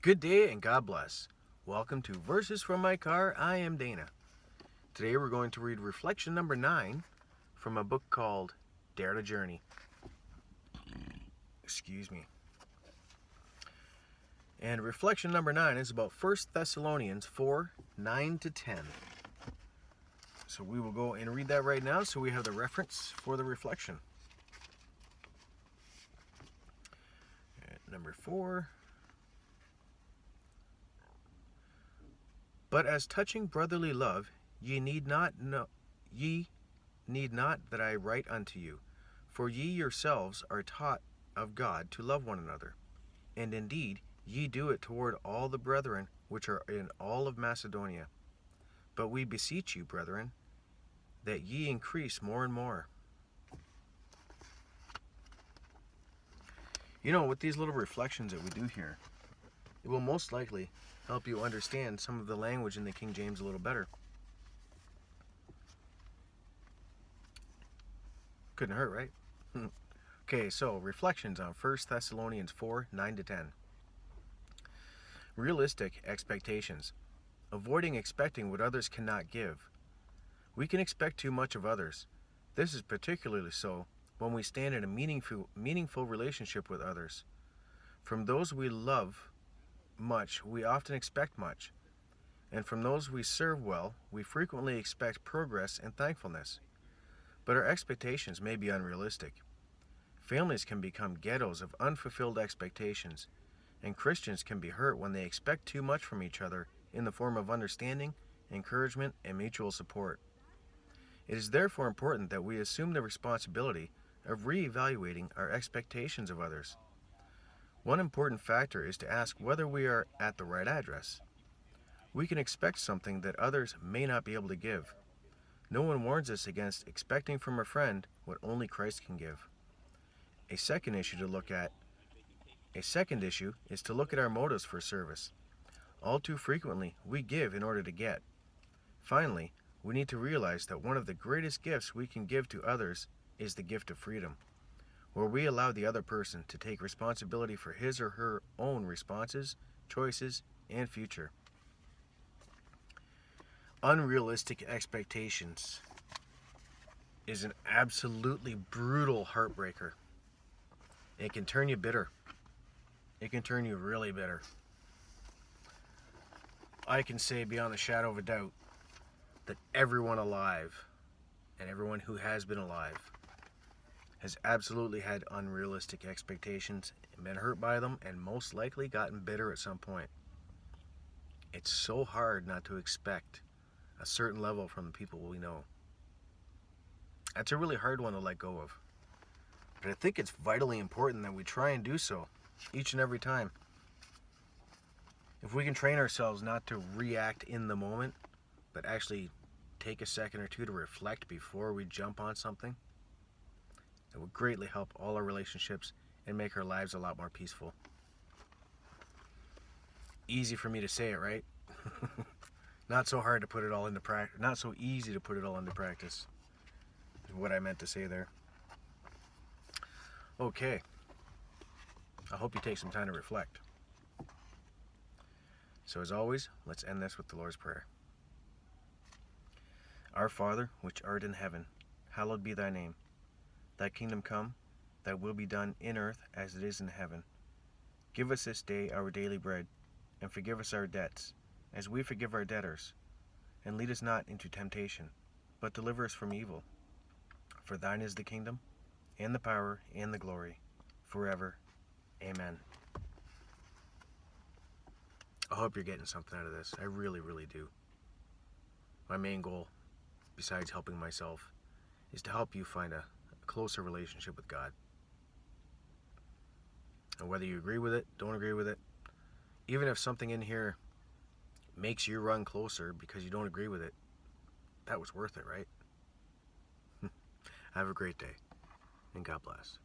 Good day and God bless. Welcome to Verses from My Car. I am Dana. Today we're going to read reflection number 9 from a book called Dare to Journey. Excuse me. And reflection number 9 is about 1 Thessalonians 4, 9 to 10. So we will go and read that right now so we have the reference for the reflection. Number 4. But as touching brotherly love, ye need not that I write unto you, for ye yourselves are taught of God to love one another. And indeed ye do it toward all the brethren which are in all of Macedonia. But we beseech you, brethren, that ye increase more and more. You know, with these little reflections that we do here, it will most likely help you understand some of the language in the King James a little better. Couldn't hurt, right? Okay, so reflections on 1 Thessalonians 4, 9 to 10. Realistic expectations. Avoiding expecting what others cannot give. We can expect too much of others. This is particularly so when we stand in a meaningful relationship with others. From those we love much, we often expect much. And from those we serve well, we frequently expect progress and thankfulness. But our expectations may be unrealistic. Families can become ghettos of unfulfilled expectations, and Christians can be hurt when they expect too much from each other in the form of understanding, encouragement, and mutual support. It is therefore important that we assume the responsibility of reevaluating our expectations of others. One important factor is to ask whether we are at the right address. We can expect something that others may not be able to give. No one warns us against expecting from a friend what only Christ can give. A second issue is to look at our motives for service. All too frequently, we give in order to get. Finally, we need to realize that one of the greatest gifts we can give to others is the gift of freedom, where we allow the other person to take responsibility for his or her own responses, choices, and future. Unrealistic expectations is an absolutely brutal heartbreaker. It can turn you bitter. It can turn you really bitter. I can say beyond a shadow of a doubt that everyone alive, and everyone who has been alive, has absolutely had unrealistic expectations and been hurt by them, and most likely gotten bitter at some point. It's so hard not to expect a certain level from the people we know. That's a really hard one to let go of. But I think it's vitally important that we try and do so each and every time. If we can train ourselves not to react in the moment, but actually take a second or two to reflect before we jump on something, it would greatly help all our relationships and make our lives a lot more peaceful. Easy for me to say it, right? Not so hard to put it all into practice. Not so easy to put it all into practice, is what I meant to say there. Okay. I hope you take some time to reflect. So as always, let's end this with the Lord's Prayer. Our Father, which art in heaven, hallowed be thy name. Thy kingdom come, thy will be done in earth as it is in heaven. Give us this day our daily bread, and forgive us our debts, as we forgive our debtors. And lead us not into temptation, but deliver us from evil. For thine is the kingdom, and the power, and the glory, forever. Amen. I hope you're getting something out of this. I really, really do. My main goal, besides helping myself, is to help you find a closer relationship with God. And whether you agree with it, don't agree with it, even if something in here makes you run closer because you don't agree with it, that was worth it, right? Have a great day, and God bless.